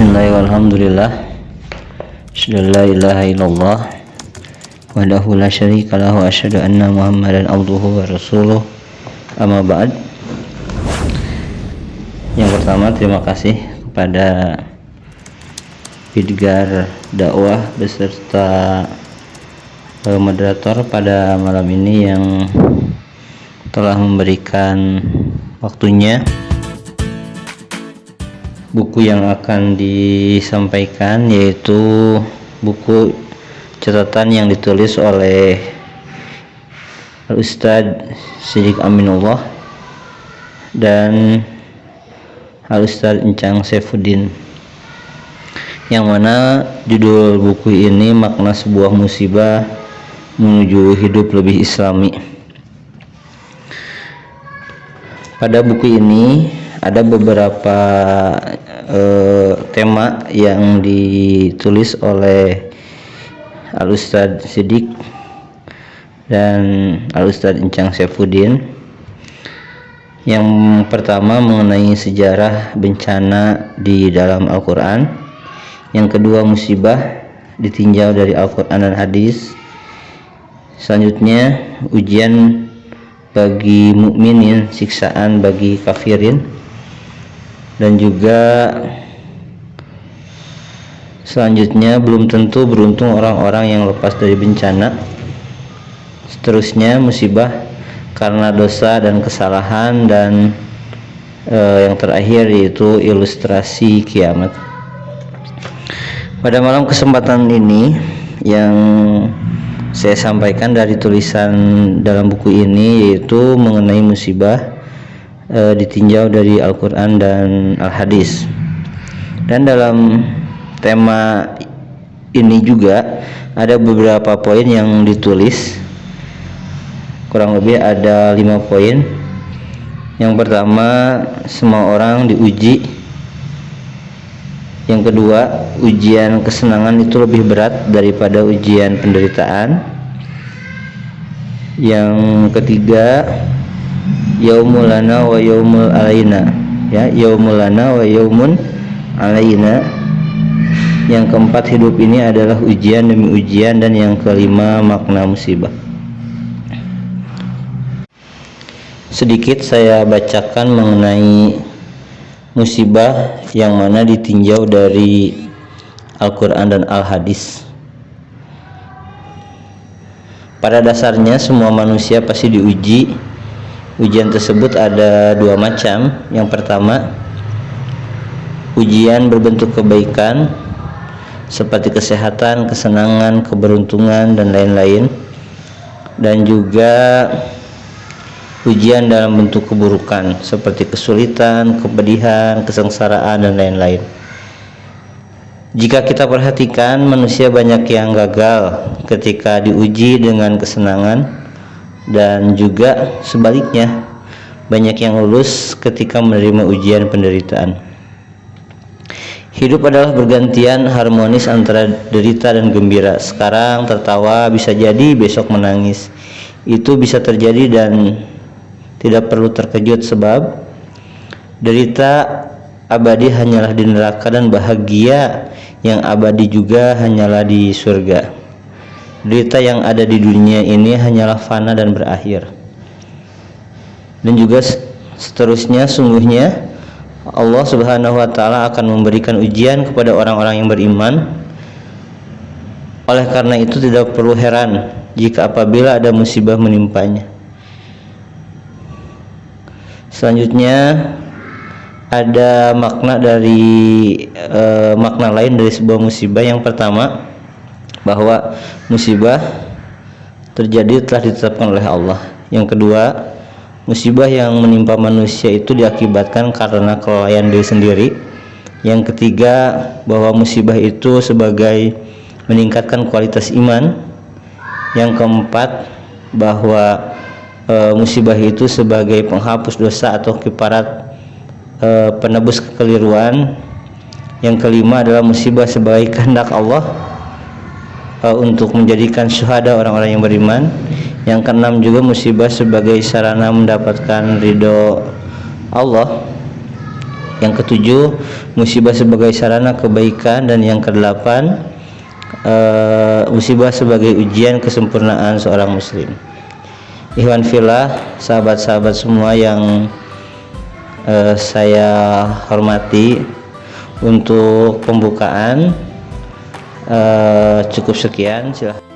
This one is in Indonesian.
Bismillahirrahmanirrahim. Alhamdulillah. Asyhadu an la ilaha illallah wahdahu la syarika lahu wa asyhadu anna Muhammadan abduhu wa rasuluh. Amma ba'd. Yang pertama, terima kasih kepada Vidgar Dakwah beserta moderator pada malam ini yang telah memberikan waktunya. Buku yang akan disampaikan yaitu buku catatan yang ditulis oleh Al-Ustadz Siddiq Aminullah dan Al-Ustadz Encang Saifuddin, yang mana judul buku ini Makna Sebuah Musibah Menuju Hidup Lebih Islami. Pada buku ini ada beberapa tema yang ditulis oleh Al-Ustadz Siddiq dan Al-Ustadz Encang Saifuddin. Yang pertama mengenai sejarah bencana di dalam Al-Quran. Yang kedua, musibah ditinjau dari Al-Quran dan hadis. Selanjutnya, ujian bagi mukminin, siksaan bagi kafirin. Dan juga selanjutnya, belum tentu beruntung orang-orang yang lepas dari bencana. Seterusnya, musibah karena dosa dan kesalahan, dan yang terakhir yaitu ilustrasi kiamat. Pada malam kesempatan ini yang saya sampaikan dari tulisan dalam buku ini yaitu mengenai musibah ditinjau dari Al-Quran dan Al-Hadis. Dan dalam tema ini juga ada beberapa poin yang ditulis, kurang lebih ada 5 poin. Yang pertama, semua orang diuji. Yang kedua, ujian kesenangan itu lebih berat daripada ujian penderitaan. Yang ketiga, yaumul lana wa yaumul alaina, ya, yaumul lana wa yaumun alaina. Yang keempat, hidup ini adalah ujian demi ujian. Dan yang kelima, makna musibah. Sedikit saya bacakan mengenai musibah yang mana ditinjau dari Al-Quran dan Al-Hadis. Pada dasarnya semua manusia pasti diuji. Ujian tersebut ada 2 macam. Yang pertama, ujian berbentuk kebaikan seperti kesehatan, kesenangan, keberuntungan, dan lain-lain. Dan juga ujian dalam bentuk keburukan seperti kesulitan, kepedihan, kesengsaraan, dan lain-lain. Jika kita perhatikan, manusia banyak yang gagal ketika diuji dengan kesenangan, dan juga sebaliknya, banyak yang lulus ketika menerima ujian penderitaan. Hidup adalah bergantian harmonis antara derita dan gembira. Sekarang tertawa, bisa jadi besok menangis. Itu bisa terjadi dan tidak perlu terkejut, sebab derita abadi hanyalah di neraka dan bahagia yang abadi juga hanyalah di surga. Derita yang ada di dunia ini hanyalah fana dan berakhir. Dan juga seterusnya, sungguhnya Allah Subhanahu wa Ta'ala akan memberikan ujian kepada orang-orang yang beriman. Oleh karena itu, tidak perlu heran jika apabila ada musibah menimpanya. Selanjutnya, ada makna lain dari sebuah musibah. Yang pertama, bahwa musibah terjadi telah ditetapkan oleh Allah. Yang kedua, musibah yang menimpa manusia itu diakibatkan karena kelalaian diri sendiri. Yang ketiga, bahwa musibah itu sebagai meningkatkan kualitas iman. Yang keempat, bahwa musibah itu sebagai penghapus dosa atau kiparat penebus kekeliruan. Yang kelima adalah musibah sebagai kehendak Allah untuk menjadikan syuhada orang-orang yang beriman. Yang keenam juga musibah sebagai sarana mendapatkan ridho Allah. Yang ketujuh, musibah sebagai sarana kebaikan, dan yang kedelapan musibah sebagai ujian kesempurnaan seorang muslim. Ikhwan fillah, sahabat-sahabat semua yang saya hormati, untuk pembukaan cukup sekian, silahkan.